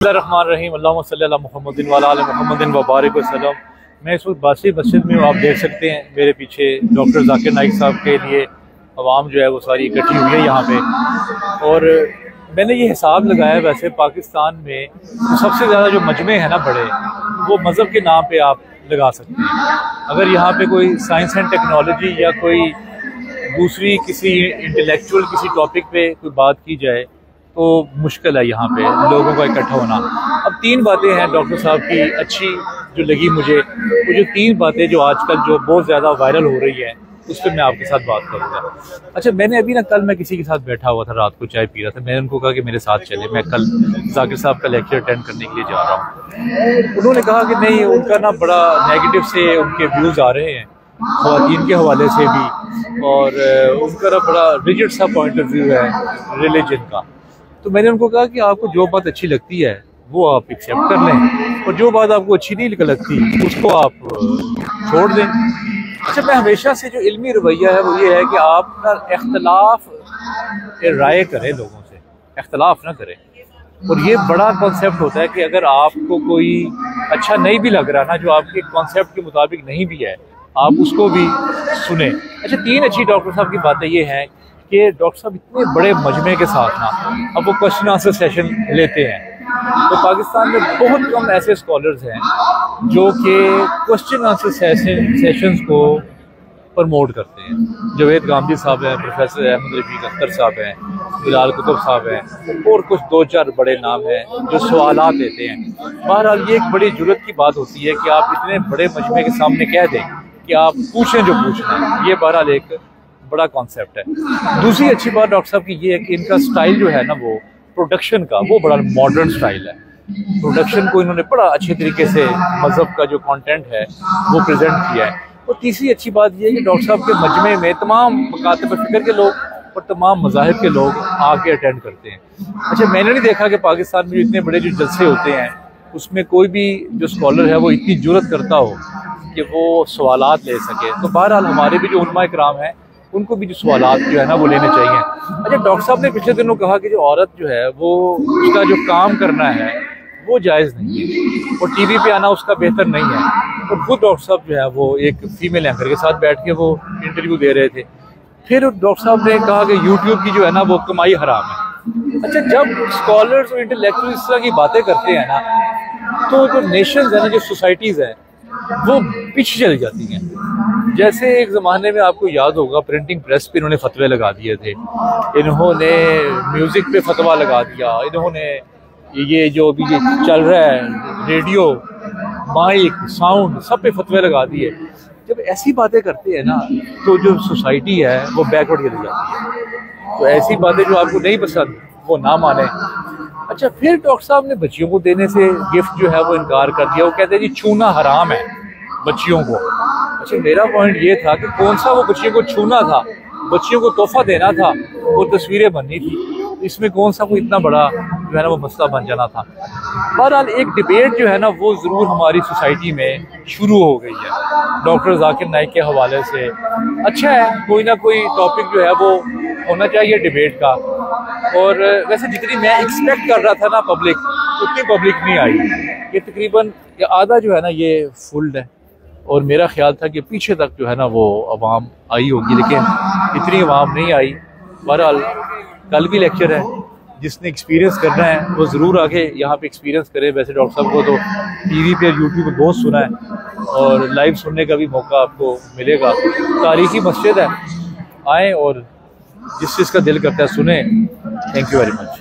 बिस्मिल्लाहिर्रहमानिर्रहीम अल्लाहुम्मा सल्ली अला मुहम्मदिन व अला आलि मुहम्मदिन व बारिक वसल्लम। मैं इस वक्त बासी मस्जिद में हूँ। आप देख सकते हैं मेरे पीछे डॉक्टर जाकिर नाइक साहब के लिए आवाम जो है वो सारी इकट्ठी हुई है यहाँ पे। और मैंने ये हिसाब लगाया, वैसे पाकिस्तान में तो सबसे ज़्यादा जो मजमे हैं ना बड़े, वो मज़हब के नाम पे आप लगा सकते हैं। अगर यहाँ पे कोई साइंस एंड टेक्नोलॉजी या कोई दूसरी किसी इंटेलेक्चुअल किसी टॉपिक पे कोई बात की जाए तो मुश्किल है यहाँ पे लोगों का इकट्ठा होना। अब तीन बातें हैं डॉक्टर साहब की अच्छी जो लगी मुझे, वो जो तीन बातें जो आजकल जो बहुत ज़्यादा वायरल हो रही है उस पर मैं आपके साथ बात करूँगा। अच्छा, मैंने अभी ना कल मैं किसी के साथ बैठा हुआ था, रात को चाय पी रहा था। मैंने उनको कहा कि मेरे साथ चले, मैं कल जाकिर साहब का लेक्चर अटेंड करने के लिए जा रहा हूँ। उन्होंने कहा कि नहीं, उनका ना बड़ा नेगेटिव से उनके व्यूज़ आ रहे हैं ख़वातीन के हवाले से भी, और उनका ना बड़ा रिजिड सा पॉइंट ऑफ व्यू है रिलीजन का। तो मैंने उनको कहा कि आपको जो बात अच्छी लगती है वो आप एक्सेप्ट कर लें, और जो बात आपको अच्छी नहीं लगती उसको आप छोड़ दें। अच्छा, मैं हमेशा से जो इल्मी रवैया है वो ये है कि आप ना इख्तलाफ राय करें, लोगों से इख्तलाफ ना करें। और ये बड़ा कॉन्सेप्ट होता है कि अगर आपको कोई अच्छा नहीं भी लग रहा ना, जो आपके कॉन्सेप्ट के मुताबिक नहीं भी है, आप उसको भी सुने। अच्छा, तीन अच्छी डॉक्टर साहब की बातें ये हैं कि डॉक्टर साहब इतने बड़े मजमे के साथ ना अब वो क्वेश्चन आंसर सेशन लेते हैं। तो पाकिस्तान में बहुत कम ऐसे स्कॉलर्स हैं जो कि क्वेश्चन आंसर सेशंस को प्रमोट करते हैं। जवेद गांधी साहब हैं, प्रोफेसर अहमद रफीक अख्तर साहब हैं, बिलाल कुतुब साहब हैं, और कुछ दो चार बड़े नाम हैं जो सवालात देते हैं। बहरहाल ये एक बड़ी जुर्रत की बात होती है कि आप इतने बड़े मजमे के सामने कह दें कि आप पूछें जो पूछना है। ये बहरहाल एक बड़ा कॉन्सेप्ट है। दूसरी अच्छी बात डॉक्टर साहब की ये है कि इनका स्टाइल जो है ना, वो प्रोडक्शन का वो बड़ा मॉडर्न स्टाइल है। प्रोडक्शन को इन्होंने बड़ा अच्छे तरीके से मज़हब का जो कंटेंट है वो प्रेजेंट किया है। और तीसरी अच्छी बात ये है कि डॉक्टर साहब के मजमे में तमाम मकातब फ़िक्र के लोग और तमाम मज़ाहिब के लोग आके अटेंड करते हैं। अच्छा, मैंने नहीं देखा कि पाकिस्तान में जो इतने बड़े जो जलसे होते हैं उसमें कोई भी जो स्कॉलर है वो इतनी जुर्रत करता हो कि वो सवालात ले सके। तो बहरहाल हमारे भी जो उलमा इकराम हैं उनको भी जो सवालात जो है ना वो लेने चाहिए। अच्छा, डॉक्टर साहब ने पिछले दिनों कहा कि जो औरत जो है वो उसका जो काम करना है वो जायज़ नहीं है और टीवी पे आना उसका बेहतर नहीं है। और खुद डॉक्टर साहब जो है वो एक फीमेल एंकर के साथ बैठ के वो इंटरव्यू दे रहे थे। फिर डॉक्टर साहब ने कहा कि यूट्यूब की जो है ना वो कमाई हराम है। अच्छा, जब स्कॉलर्स और इंटेलेक्चुअल इस तरह की बातें करते हैं ना, तो जो नेशंस है ना, जो सोसाइटीज़ हैं वो पीछे चली जाती हैं। जैसे एक ज़माने में आपको याद होगा प्रिंटिंग प्रेस पे इन्होंने फतवे लगा दिए थे, इन्होंने म्यूज़िक पे फतवा लगा दिया, इन्होंने ये जो अभी ये चल रहा है रेडियो, माइक, साउंड, सब पे फतवे लगा दिए। जब ऐसी बातें करते हैं ना तो जो सोसाइटी है वो बैकवर्ड चली जाती है। तो ऐसी बातें जो आपको नहीं पसंद वो ना माने। अच्छा, फिर डॉक्टर साहब ने बच्चियों को देने से गिफ्ट जो है वो इनकार कर दिया। वो कहते हैं जी छूना हराम है बच्चियों को। अच्छा, मेरा पॉइंट ये था कि कौन सा वो बच्चियों को छूना था, बच्चियों को तोहफा देना था, वो तस्वीरें बननी थी, इसमें कौन सा कोई इतना बड़ा जो है ना वो मसला बन जाना था। बहरहाल एक डिबेट जो है ना वो ज़रूर हमारी सोसाइटी में शुरू हो गई है डॉक्टर जाकिर नाइक के हवाले से। अच्छा है, कोई ना कोई टॉपिक जो है वो होना चाहिए डिबेट का। और वैसे जितनी मैं एक्सपेक्ट कर रहा था ना पब्लिक, उतनी पब्लिक नहीं आई। ये तकरीबन आधा जो है ना ये फुल्ड है, और मेरा ख्याल था कि पीछे तक जो है ना वो आवाम आई होगी, लेकिन इतनी आवाम नहीं आई। बहरहाल कल भी लेक्चर है, जिसने एक्सपीरियंस करना है वो ज़रूर आके यहाँ पे एक्सपीरियंस करे। वैसे डॉक्टर साहब को तो टीवी पे यूट्यूब पे बहुत सुना है और लाइव सुनने का भी मौका आपको मिलेगा। तारीखी मस्जिद है, आएँ और जिस चीज़ का दिल करता है सुने। Thank you very much.